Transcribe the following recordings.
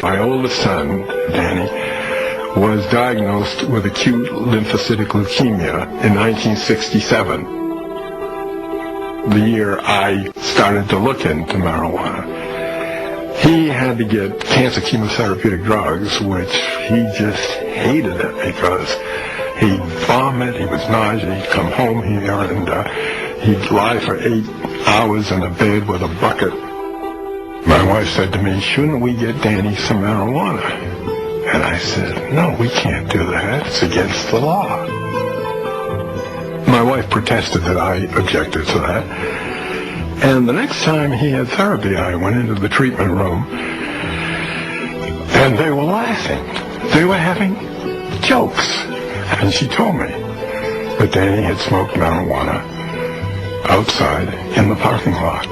My oldest son, Danny, was diagnosed with acute lymphocytic leukemia in 1967, the year I started to look into marijuana. He had to get cancer chemotherapeutic drugs, which he just hated it because he'd vomit, he was nauseous, he'd come home here and he'd lie for 8 hours in a bed with a bucket. My wife said to me, "Shouldn't we get Danny some marijuana?" And I said, "No, we can't do that. It's against the law." My wife protested that I objected to that. And the next time he had therapy, I went into the treatment room, and they were laughing. They were having jokes. And she told me that Danny had smoked marijuana outside in the parking lot.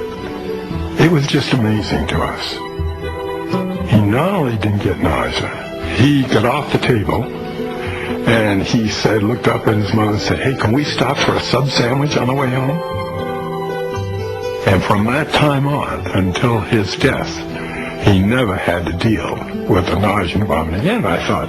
It was just amazing to us. He not only didn't get nausea, he got off the table and he said, looked up at his mother and said, "Hey, can we stop for a sub sandwich on the way home?" And from that time on until his death, he never had to deal with the nausea and vomiting again. I thought,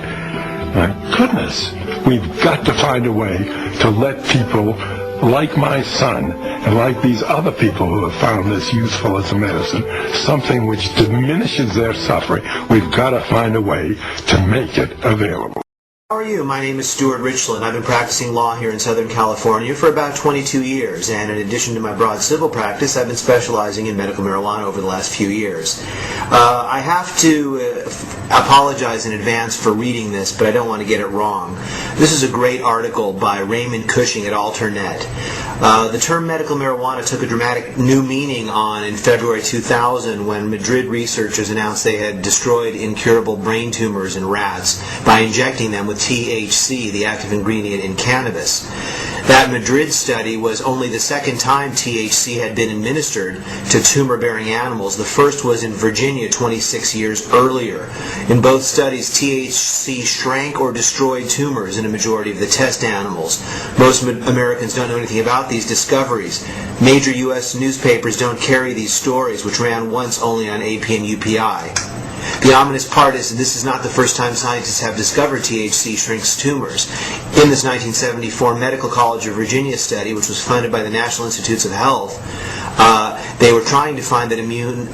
my goodness, we've got to find a way to let people like my son and like these other people who have found this useful as a medicine, something which diminishes their suffering. We've got to find a way to make it available. How are you? My name is Stuart Richland. I've been practicing law here in Southern California for about 22 years, and in addition to my broad civil practice, I've been specializing in medical marijuana over the last few years. I have to apologize in advance for reading this, but I don't want to get it wrong. This is a great article by Raymond Cushing at Alternet. The term medical marijuana took a dramatic new meaning in February 2000 when Madrid researchers announced they had destroyed incurable brain tumors in rats by injecting them with THC, the active ingredient in cannabis. That Madrid study was only the second time THC had been administered to tumor-bearing animals. The first was in Virginia 26 years earlier. In both studies, THC shrank or destroyed tumors in a majority of the test animals. Most Americans don't know anything about these discoveries. Major U.S. newspapers don't carry these stories, which ran once only on AP and UPI. The ominous part is that this is not the first time scientists have discovered THC shrinks tumors. In this 1974 Medical College of Virginia study, which was funded by the National Institutes of Health, they were trying to find that immune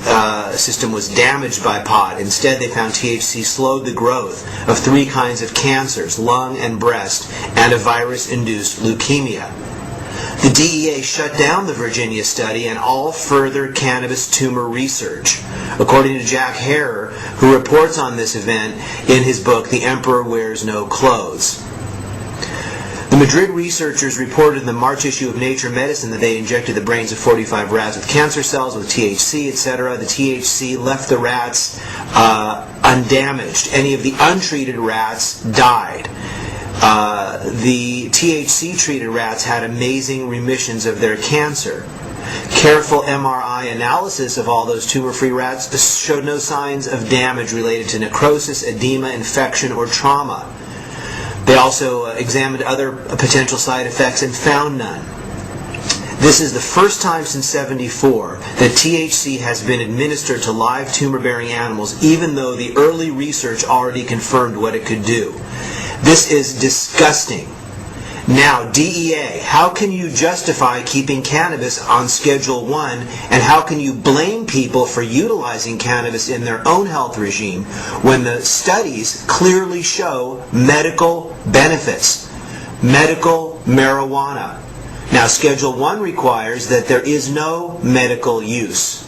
system was damaged by pot. Instead, they found THC slowed the growth of 3 kinds of cancers, lung and breast, and a virus-induced leukemia. The DEA shut down the Virginia study and all further cannabis tumor research, according to Jack Herer, who reports on this event in his book, The Emperor Wears No Clothes. The Madrid researchers reported in the March issue of Nature Medicine that they injected the brains of 45 rats with cancer cells, with THC, etc. The THC left the rats undamaged. Any of the untreated rats died. The THC-treated rats had amazing remissions of their cancer. Careful MRI analysis of all those tumor-free rats showed no signs of damage related to necrosis, edema, infection, or trauma. They also examined other potential side effects and found none. This is the first time since '74 that THC has been administered to live tumor-bearing animals, even though the early research already confirmed what it could do. This is disgusting. Now, DEA, how can you justify keeping cannabis on Schedule 1, and how can you blame people for utilizing cannabis in their own health regime when the studies clearly show medical benefits? Medical marijuana. Now, Schedule 1 requires that there is no medical use.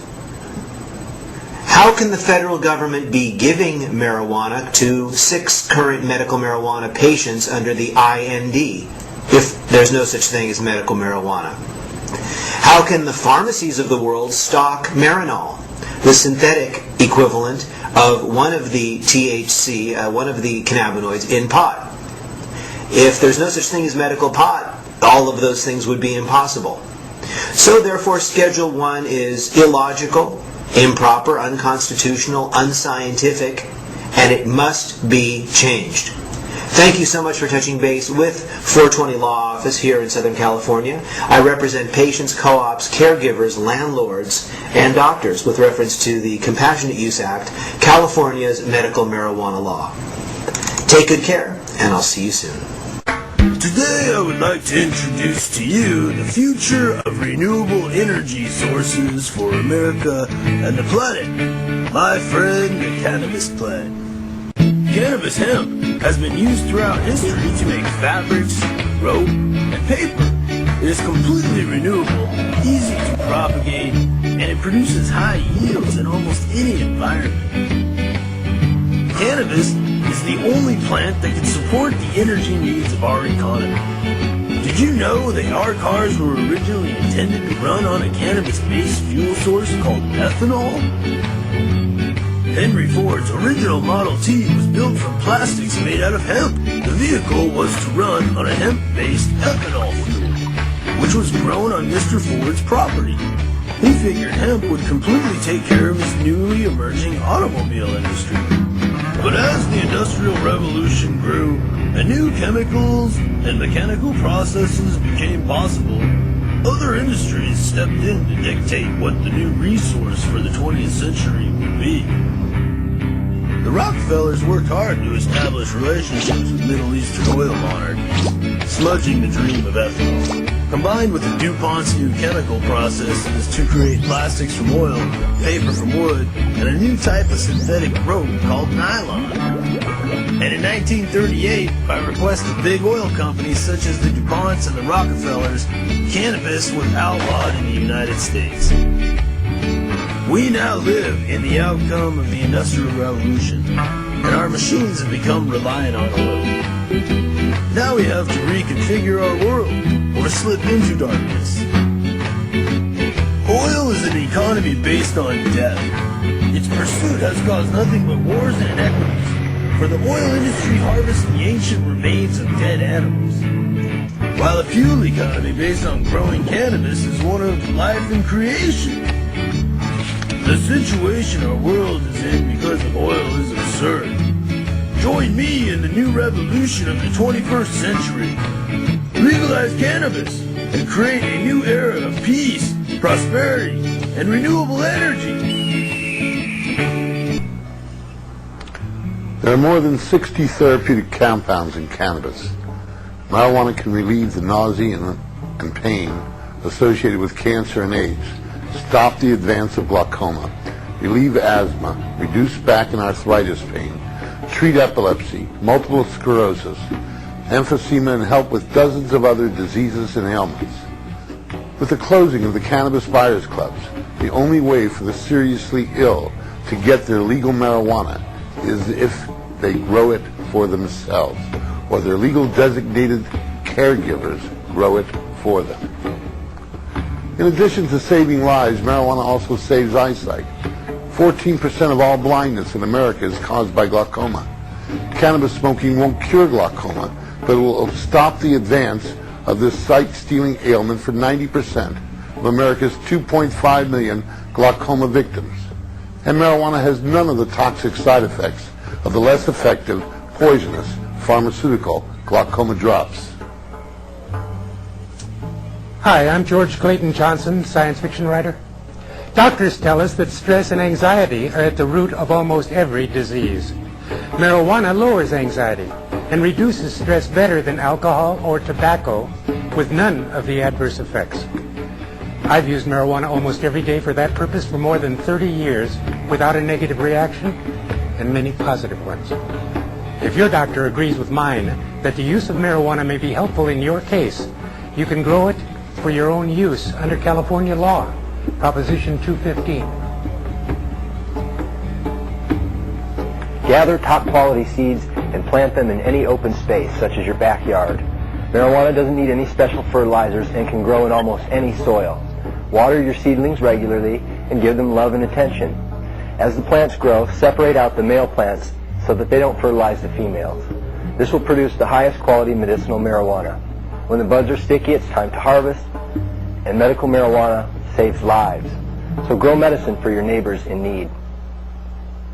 How can the federal government be giving marijuana to 6 current medical marijuana patients under the IND if there's no such thing as medical marijuana? How can the pharmacies of the world stock Marinol, the synthetic equivalent of one of the THC, one of the cannabinoids in pot? If there's no such thing as medical pot, all of those things would be impossible. So therefore, Schedule 1 is illogical, improper, unconstitutional, unscientific, and it must be changed. Thank you so much for touching base with 420 Law Office here in Southern California. I represent patients, co-ops, caregivers, landlords, and doctors with reference to the Compassionate Use Act, California's medical marijuana law. Take good care, and I'll see you soon. Today I would like to introduce to you the future of renewable energy sources for America and the planet. My friend, the cannabis plant. Cannabis hemp has been used throughout history to make fabrics, rope, and paper. It is completely renewable, easy to propagate, and it produces high yields in almost any environment. Cannabis is the only plant that can support the energy needs of our economy. Did you know that our cars were originally intended to run on a cannabis-based fuel source called ethanol? Henry Ford's original Model T was built from plastics made out of hemp. The vehicle was to run on a hemp-based ethanol fuel, which was grown on Mr. Ford's property. He figured hemp would completely take care of his newly emerging automobile industry. But as the Industrial Revolution grew, and new chemicals and mechanical processes became possible, other industries stepped in to dictate what the new resource for the 20th century would be. The Rockefellers worked hard to establish relationships with Middle Eastern oil monarchies, smudging the dream of ethanol. Combined with the DuPont's new chemical processes to create plastics from oil, paper from wood, and a new type of synthetic rope called nylon. And in 1938, by request of big oil companies such as the DuPonts and the Rockefellers, cannabis was outlawed in the United States. We now live in the outcome of the Industrial Revolution, and our machines have become reliant on oil. Now we have to reconfigure our world, or slip into darkness. Oil is an economy based on death. Its pursuit has caused nothing but wars and inequities, for the oil industry harvests the ancient remains of dead animals, while a fuel economy based on growing cannabis is one of life and creation. The situation our world is in because of oil is absurd. Join me in the new revolution of the 21st century. Legalize cannabis and create a new era of peace, prosperity, and renewable energy. There are more than 60 therapeutic compounds in cannabis. Marijuana can relieve the nausea and pain associated with cancer and AIDS, stop the advance of glaucoma, relieve asthma, reduce back and arthritis pain, treat epilepsy, multiple sclerosis, emphysema, and help with dozens of other diseases and ailments. With the closing of the cannabis buyers clubs, the only way for the seriously ill to get their legal marijuana is if they grow it for themselves, or their legal designated caregivers grow it for them. In addition to saving lives, marijuana also saves eyesight. 14% of all blindness in America is caused by glaucoma. Cannabis smoking won't cure glaucoma, but it will stop the advance of this sight-stealing ailment for 90% of America's 2.5 million glaucoma victims. And marijuana has none of the toxic side effects of the less effective, poisonous pharmaceutical glaucoma drops. Hi, I'm George Clayton Johnson, science fiction writer. Doctors tell us that stress and anxiety are at the root of almost every disease. Marijuana lowers anxiety and reduces stress better than alcohol or tobacco, with none of the adverse effects. I've used marijuana almost every day for that purpose for more than 30 years without a negative reaction, and many positive ones. If your doctor agrees with mine that the use of marijuana may be helpful in your case, you can grow it for your own use under California law, Proposition 215. Gather top quality seeds and plant them in any open space, such as your backyard. Marijuana doesn't need any special fertilizers and can grow in almost any soil. Water your seedlings regularly and give them love and attention. As the plants grow, separate out the male plants so that they don't fertilize the females. This will produce the highest quality medicinal marijuana. When the buds are sticky, it's time to harvest, and medical marijuana saves lives. So grow medicine for your neighbors in need.